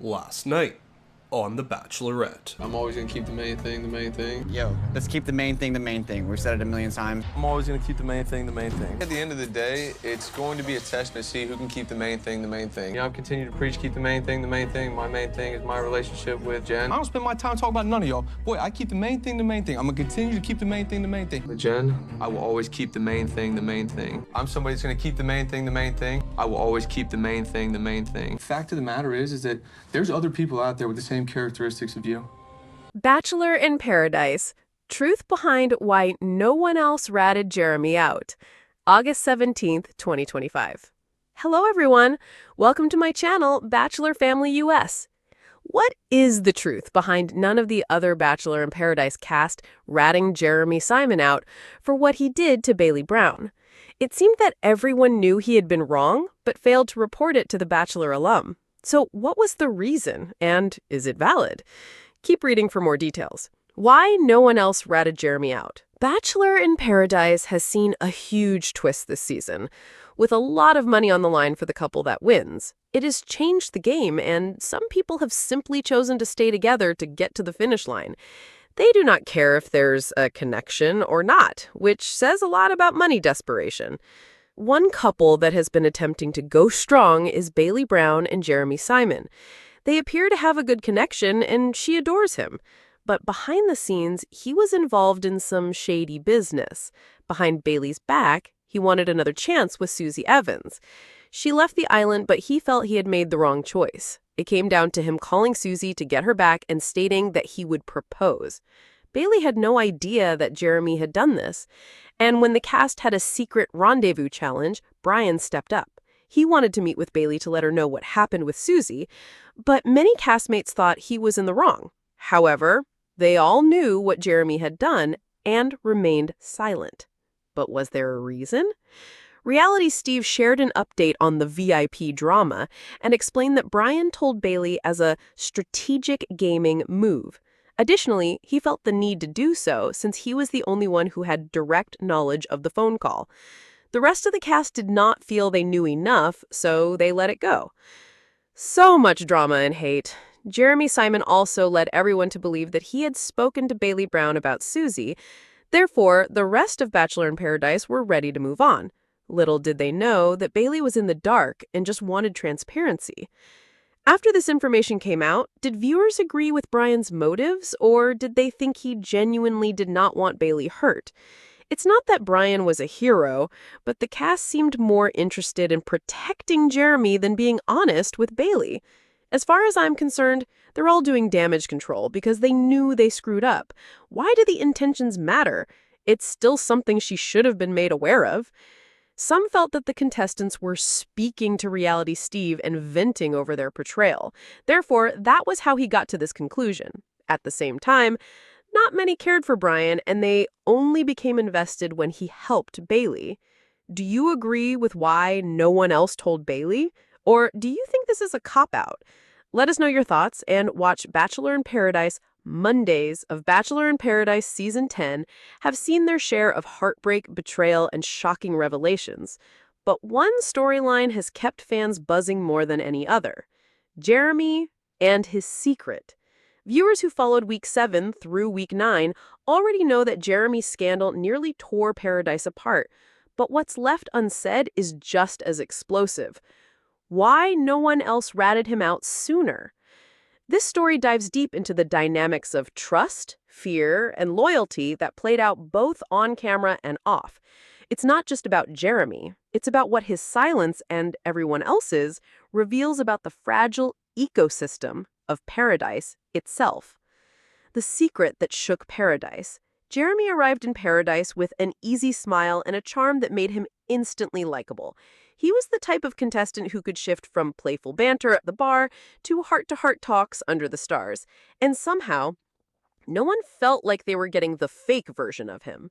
Last night on The Bachelorette. I'm always gonna keep the main thing the main thing. Yo, let's keep the main thing the main thing. We've said it a million times. I'm always gonna keep the main thing the main thing. At the end of the day, it's going to be a test to see who can keep the main thing the main thing. You know, I've continued to preach keep the main thing the main thing. My main thing is my relationship with Jen. I don't spend my time talking about none of y'all. Boy, I keep the main thing the main thing. I'm gonna continue to keep the main thing the main thing. With Jen, I will always keep the main thing the main thing. I'm somebody that's gonna keep the main thing the main thing. I will always keep the main thing the main thing. Fact of the matter is that there's other people out there with the same characteristics of you. Bachelor in Paradise. Truth behind why no one else ratted Jeremy out. August 17th, 2025. Hello, everyone. Welcome to my channel, Bachelor Family US. What is the truth behind none of the other Bachelor in Paradise cast ratting Jeremy Simon out for what he did to Bailey Brown? It seemed that everyone knew he had been wrong, but failed to report it to the Bachelor alum. So what was the reason, and is it valid? Keep reading for more details. Why no one else ratted Jeremy out? Bachelor in Paradise has seen a huge twist this season, with a lot of money on the line for the couple that wins. It has changed the game, and some people have simply chosen to stay together to get to the finish line. They do not care if there's a connection or not, which says a lot about money desperation. One couple that has been attempting to go strong is Bailey Brown and Jeremy Simon. They appear to have a good connection, and she adores him. But behind the scenes, he was involved in some shady business. Behind Bailey's back, he wanted another chance with Susie Evans. She left the island, but he felt he had made the wrong choice. It came down to him calling Susie to get her back and stating that he would propose. Bailey had no idea that Jeremy had done this. And when the cast had a secret rendezvous challenge, Brian stepped up. He wanted to meet with Bailey to let her know what happened with Susie, but many castmates thought he was in the wrong. However, they all knew what Jeremy had done and remained silent. But was there a reason? Reality Steve shared an update on the VIP drama and explained that Brian told Bailey as a strategic gaming move. Additionally, he felt the need to do so since he was the only one who had direct knowledge of the phone call. The rest of the cast did not feel they knew enough, so they let it go. So much drama and hate. Jeremy Simon also led everyone to believe that he had spoken to Bailey Brown about Susie. Therefore, the rest of Bachelor in Paradise were ready to move on. Little did they know that Bailey was in the dark and just wanted transparency. After this information came out, did viewers agree with Brian's motives, or did they think he genuinely did not want Bailey hurt? It's not that Brian was a hero, but the cast seemed more interested in protecting Jeremy than being honest with Bailey. As far as I'm concerned, they're all doing damage control because they knew they screwed up. Why do the intentions matter? It's still something she should have been made aware of. Some felt that the contestants were speaking to Reality Steve and venting over their portrayal. Therefore, that was how he got to this conclusion. At the same time, not many cared for Brian, and they only became invested when he helped Bailey. Do you agree with why no one else told Bailey? Or do you think this is a cop-out? Let us know your thoughts and watch Bachelor in Paradise. Mondays of Bachelor in Paradise Season 10 have seen their share of heartbreak, betrayal, and shocking revelations. But one storyline has kept fans buzzing more than any other: Jeremy and his secret. Viewers who followed Week 7 through Week 9 already know that Jeremy's scandal nearly tore Paradise apart. But what's left unsaid is just as explosive. Why no one else ratted him out sooner? This story dives deep into the dynamics of trust, fear, and loyalty that played out both on camera and off. It's not just about Jeremy. It's about what his silence and everyone else's reveals about the fragile ecosystem of Paradise itself. The secret that shook Paradise. Jeremy arrived in Paradise with an easy smile and a charm that made him instantly likable. He was the type of contestant who could shift from playful banter at the bar to heart-to-heart talks under the stars. And somehow, no one felt like they were getting the fake version of him.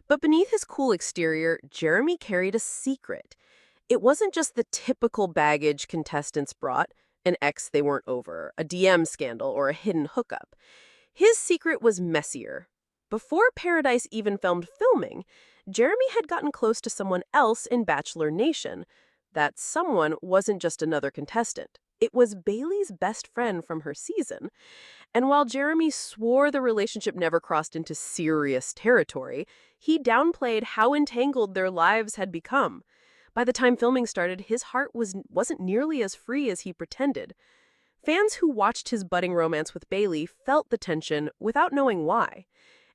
But beneath his cool exterior, Jeremy carried a secret. It wasn't just the typical baggage contestants brought, an ex they weren't over, a DM scandal, or a hidden hookup. His secret was messier. Before Paradise even filmed filming, Jeremy had gotten close to someone else in Bachelor Nation. That someone wasn't just another contestant. It was Bailey's best friend from her season. And while Jeremy swore the relationship never crossed into serious territory, he downplayed how entangled their lives had become. By the time filming started, his heart wasn't nearly as free as he pretended. Fans who watched his budding romance with Bailey felt the tension without knowing why.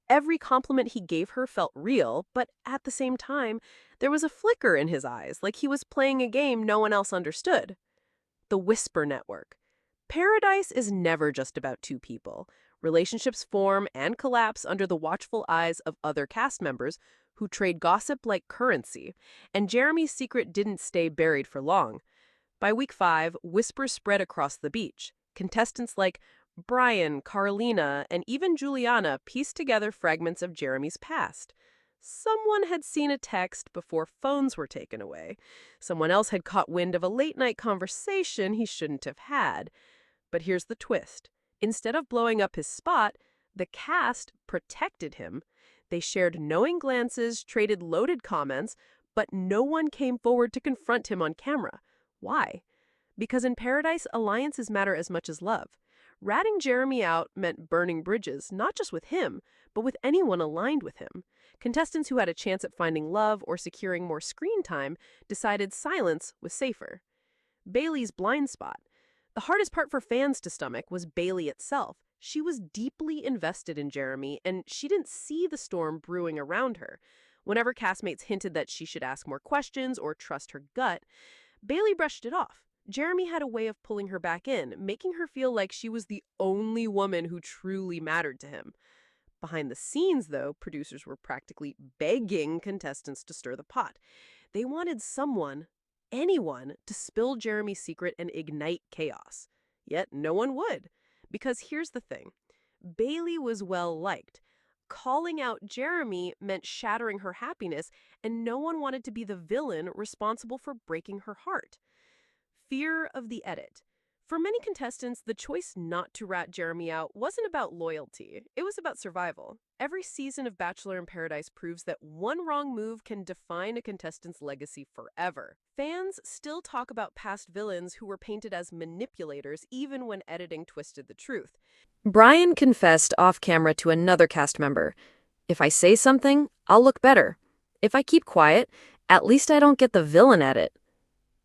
Every compliment he gave her felt real, but at the same time, there was a flicker in his eyes, like he was playing a game no one else understood. The Whisper Network. Paradise is never just about two people. Relationships form and collapse under the watchful eyes of other cast members who trade gossip like currency, and Jeremy's secret didn't stay buried for long. By week 5, whispers spread across the beach. Contestants like Brian, Carolina, and even Juliana pieced together fragments of Jeremy's past. Someone had seen a text before phones were taken away. Someone else had caught wind of a late-night conversation he shouldn't have had. But here's the twist. Instead of blowing up his spot, the cast protected him. They shared knowing glances, traded loaded comments, but no one came forward to confront him on camera. Why? Because in Paradise, alliances matter as much as love. Ratting Jeremy out meant burning bridges, not just with him, but with anyone aligned with him. Contestants who had a chance at finding love or securing more screen time decided silence was safer. Bailey's blind spot. The hardest part for fans to stomach was Bailey itself. She was deeply invested in Jeremy, and she didn't see the storm brewing around her. Whenever castmates hinted that she should ask more questions or trust her gut, Bailey brushed it off. Jeremy had a way of pulling her back in, making her feel like she was the only woman who truly mattered to him. Behind the scenes, though, producers were practically begging contestants to stir the pot. They wanted someone, anyone, to spill Jeremy's secret and ignite chaos. Yet no one would. Because here's the thing. Bailey was well-liked. Calling out Jeremy meant shattering her happiness, and no one wanted to be the villain responsible for breaking her heart. Fear of the edit. For many contestants, the choice not to rat Jeremy out wasn't about loyalty. It was about survival. Every season of Bachelor in Paradise proves that one wrong move can define a contestant's legacy forever. Fans still talk about past villains who were painted as manipulators even when editing twisted the truth. Brian confessed off-camera to another cast member, "If I say something, I'll look better. If I keep quiet, at least I don't get the villain edit."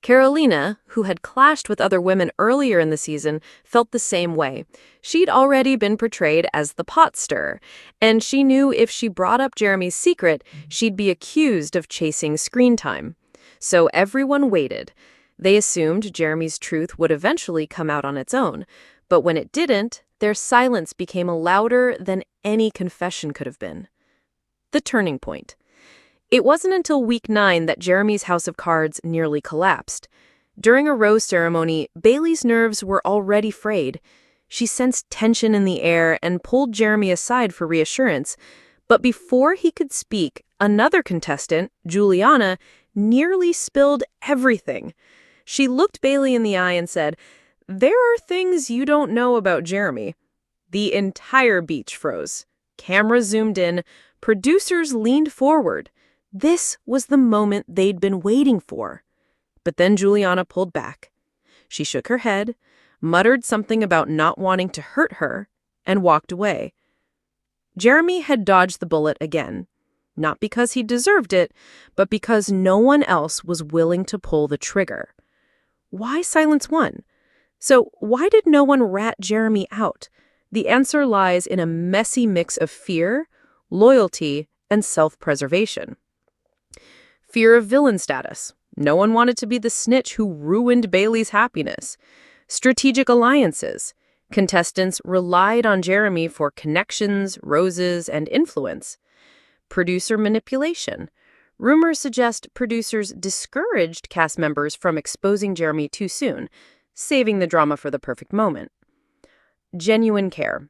Carolina, who had clashed with other women earlier in the season, felt the same way. She'd already been portrayed as the pot stirrer, and she knew if she brought up Jeremy's secret, she'd be accused of chasing screen time. So everyone waited. They assumed Jeremy's truth would eventually come out on its own, but when it didn't, their silence became louder than any confession could have been. The turning point. It wasn't until week 9 that Jeremy's house of cards nearly collapsed. During a rose ceremony, Bailey's nerves were already frayed. She sensed tension in the air and pulled Jeremy aside for reassurance. But before he could speak, another contestant, Juliana, nearly spilled everything. She looked Bailey in the eye and said, "There are things you don't know about Jeremy." The entire beach froze. Cameras zoomed in. Producers leaned forward. This was the moment they'd been waiting for. But then Juliana pulled back. She shook her head, muttered something about not wanting to hurt her, and walked away. Jeremy had dodged the bullet again, not because he deserved it, but because no one else was willing to pull the trigger. Why silence one? So why did no one rat Jeremy out? The answer lies in a messy mix of fear, loyalty, and self-preservation. Fear of villain status. No one wanted to be the snitch who ruined Bailey's happiness. Strategic alliances. Contestants relied on Jeremy for connections, roses, and influence. Producer manipulation. Rumors suggest producers discouraged cast members from exposing Jeremy too soon, saving the drama for the perfect moment. Genuine care.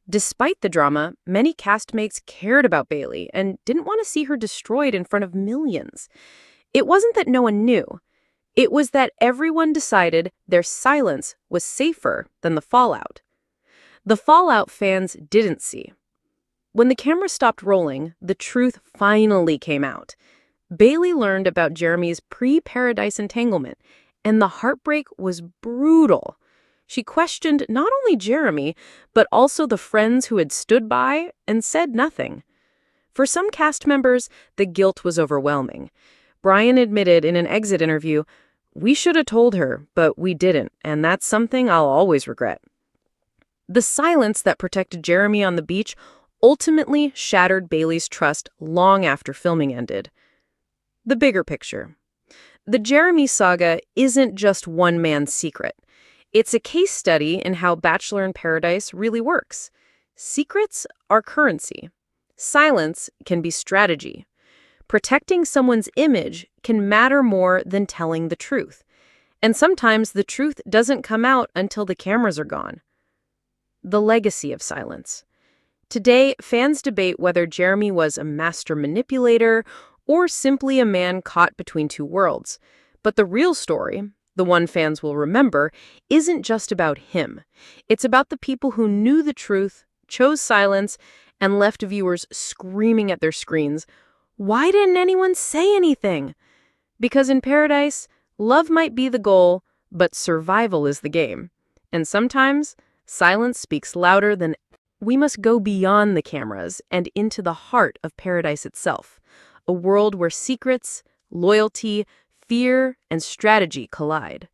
Despite the drama, many castmates cared about Bailey and didn't want to see her destroyed in front of millions. It wasn't that no one knew. It was that everyone decided their silence was safer than the fallout. The fallout fans didn't see. When the camera stopped rolling, the truth finally came out. Bailey learned about Jeremy's pre-Paradise entanglement, and the heartbreak was brutal. She questioned not only Jeremy, but also the friends who had stood by and said nothing. For some cast members, the guilt was overwhelming. Brian admitted in an exit interview, "We should have told her, but we didn't, and that's something I'll always regret." The silence that protected Jeremy on the beach ultimately shattered Bailey's trust long after filming ended. The bigger picture. The Jeremy saga isn't just one man's secret. It's a case study in how Bachelor in Paradise really works. Secrets are currency. Silence can be strategy. Protecting someone's image can matter more than telling the truth. And sometimes the truth doesn't come out until the cameras are gone. The legacy of silence. Today, fans debate whether Jeremy was a master manipulator or simply a man caught between two worlds. But the real story, the one fans will remember, isn't just about him. It's about the people who knew the truth, chose silence, and left viewers screaming at their screens, "Why didn't anyone say anything?" Because in Paradise, love might be the goal, but survival is the game. And sometimes, silence speaks louder than. We must go beyond the cameras and into the heart of Paradise itself, a world where secrets, loyalty, fear, and strategy collide.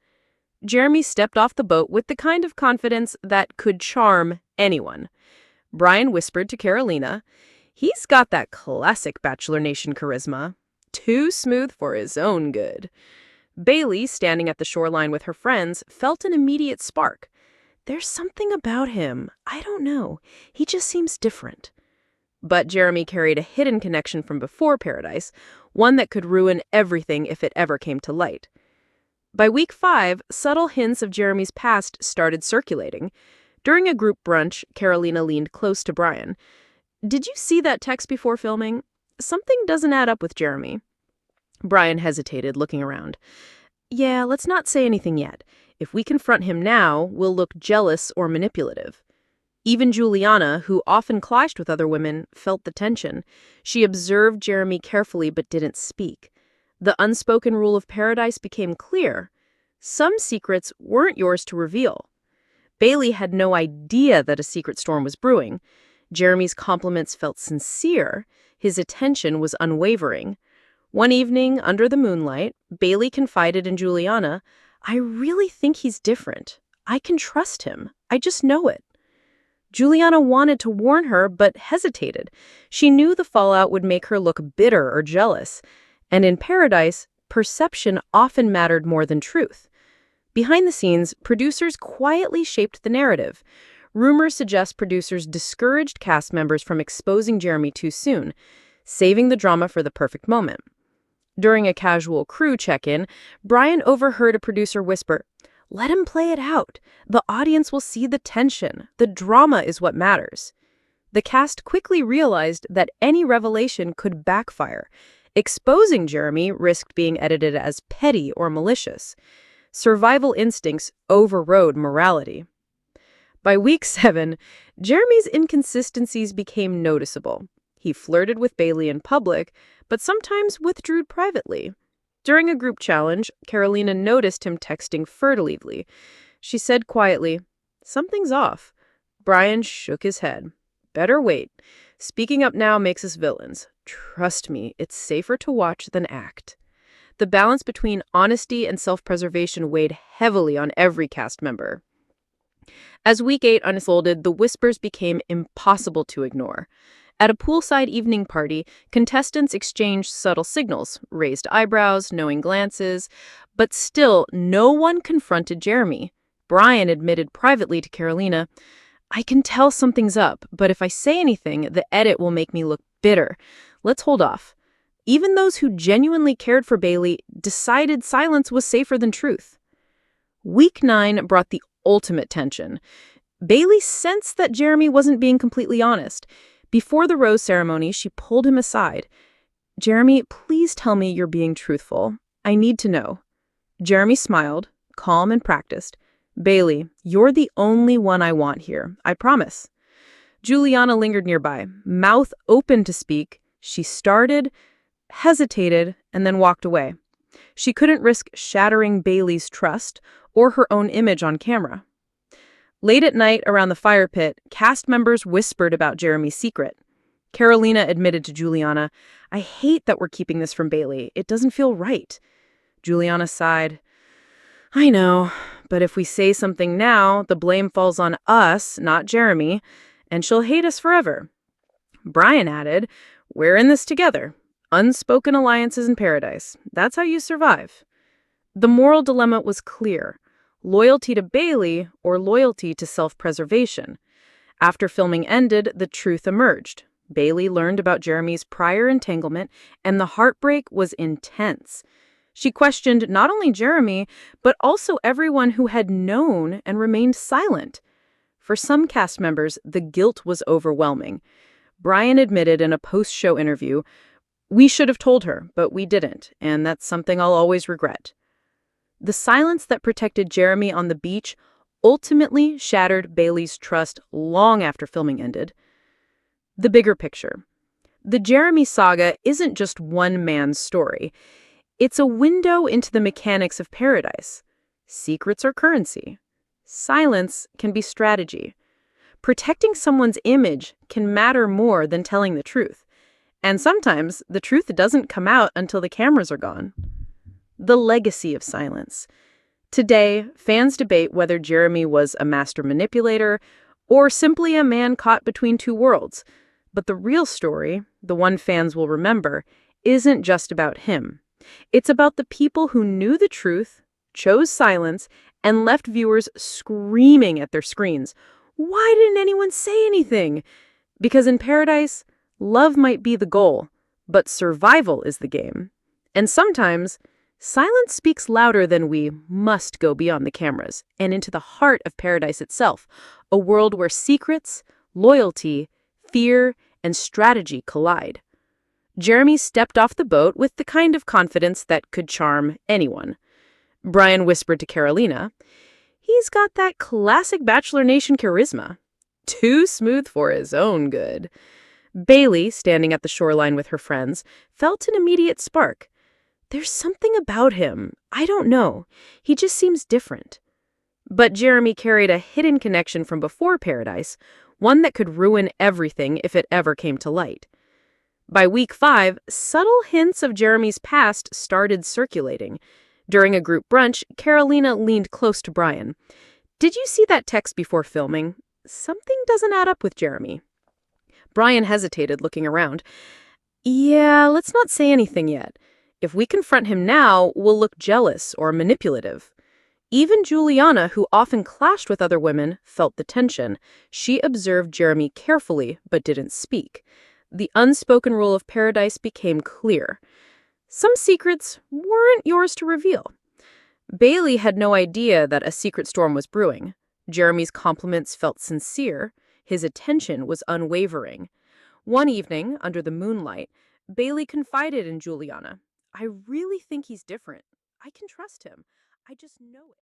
Jeremy stepped off the boat with the kind of confidence that could charm anyone. Brian whispered to Carolina, "He's got that classic Bachelor Nation charisma. Too smooth for his own good." Bailey, standing at the shoreline with her friends, felt an immediate spark. "There's something about him. I don't know. He just seems different." But Jeremy carried a hidden connection from before Paradise, one that could ruin everything if it ever came to light. By week 5, subtle hints of Jeremy's past started circulating. During a group brunch, Carolina leaned close to Brian. "Did you see that text before filming? Something doesn't add up with Jeremy." Brian hesitated, looking around. "Yeah, let's not say anything yet. If we confront him now, we'll look jealous or manipulative." Even Juliana, who often clashed with other women, felt the tension. She observed Jeremy carefully but didn't speak. The unspoken rule of Paradise became clear. Some secrets weren't yours to reveal. Bailey had no idea that a secret storm was brewing. Jeremy's compliments felt sincere. His attention was unwavering. One evening, under the moonlight, Bailey confided in Juliana, "I really think he's different. I can trust him. I just know it." Juliana wanted to warn her, but hesitated. She knew the fallout would make her look bitter or jealous. And in Paradise, perception often mattered more than truth. Behind the scenes, producers quietly shaped the narrative. Rumors suggest producers discouraged cast members from exposing Jeremy too soon, saving the drama for the perfect moment. During a casual crew check-in, Brian overheard a producer whisper, "Let him play it out. The audience will see the tension. The drama is what matters." The cast quickly realized that any revelation could backfire. Exposing Jeremy risked being edited as petty or malicious. Survival instincts overrode morality. By week 7, Jeremy's inconsistencies became noticeable. He flirted with Bailey in public, but sometimes withdrew privately. During a group challenge, Carolina noticed him texting furtively. She said quietly, "Something's off." Brian shook his head. "Better wait. Speaking up now makes us villains. Trust me, it's safer to watch than act." The balance between honesty and self-preservation weighed heavily on every cast member. As week 8 unfolded, the whispers became impossible to ignore. At a poolside evening party, contestants exchanged subtle signals, raised eyebrows, knowing glances, but still no one confronted Jeremy. Brian admitted privately to Carolina, "I can tell something's up, but if I say anything, the edit will make me look bitter. Let's hold off." Even those who genuinely cared for Bailey decided silence was safer than truth. Week 9 brought the ultimate tension. Bailey sensed that Jeremy wasn't being completely honest. Before the rose ceremony, she pulled him aside. "Jeremy, please tell me you're being truthful. I need to know." Jeremy smiled, calm and practiced. "Bailey, you're the only one I want here. I promise." Juliana lingered nearby, mouth open to speak. She started, hesitated, and then walked away. She couldn't risk shattering Bailey's trust or her own image on camera. Late at night around the fire pit, cast members whispered about Jeremy's secret. Carolina admitted to Juliana, "I hate that we're keeping this from Bailey. It doesn't feel right." Juliana sighed. "I know, but if we say something now, the blame falls on us, not Jeremy, and she'll hate us forever." Brian added, "We're in this together. Unspoken alliances in paradise. That's how you survive." The moral dilemma was clear: loyalty to Bailey or loyalty to self-preservation. After filming ended, the truth emerged. Bailey learned about Jeremy's prior entanglement, and the heartbreak was intense. She questioned not only Jeremy, but also everyone who had known and remained silent. For some cast members, the guilt was overwhelming. Brian admitted in a post-show interview, "We should have told her, but we didn't, and that's something I'll always regret." The silence that protected Jeremy on the beach ultimately shattered Bailey's trust long after filming ended. The bigger picture. The Jeremy saga isn't just one man's story. It's a window into the mechanics of paradise. Secrets are currency. Silence can be strategy. Protecting someone's image can matter more than telling the truth. And sometimes the truth doesn't come out until the cameras are gone. The legacy of silence. Today, fans debate whether Jeremy was a master manipulator or simply a man caught between two worlds. But the real story, the one fans will remember, isn't just about him. It's about the people who knew the truth, chose silence, and left viewers screaming at their screens. Why didn't anyone say anything? Because in paradise, love might be the goal, but survival is the game. And sometimes, silence speaks louder than we must go beyond the cameras and into the heart of paradise itself, a world where secrets, loyalty, fear, and strategy collide. Jeremy stepped off the boat with the kind of confidence that could charm anyone. Brian whispered to Carolina, "He's got that classic Bachelor Nation charisma. Too smooth for his own good." Bailey, standing at the shoreline with her friends, felt an immediate spark. "There's something about him. I don't know. He just seems different." But Jeremy carried a hidden connection from before paradise, one that could ruin everything if it ever came to light. By week 5, subtle hints of Jeremy's past started circulating. During a group brunch, Carolina leaned close to Brian. "Did you see that text before filming? Something doesn't add up with Jeremy." Brian hesitated, looking around. "Yeah, let's not say anything yet. If we confront him now, we'll look jealous or manipulative." Even Juliana, who often clashed with other women, felt the tension. She observed Jeremy carefully, but didn't speak. The unspoken rule of paradise became clear. Some secrets weren't yours to reveal. Bailey had no idea that a secret storm was brewing. Jeremy's compliments felt sincere. His attention was unwavering. One evening, under the moonlight, Bailey confided in Juliana, "I really think he's different. I can trust him. I just know it."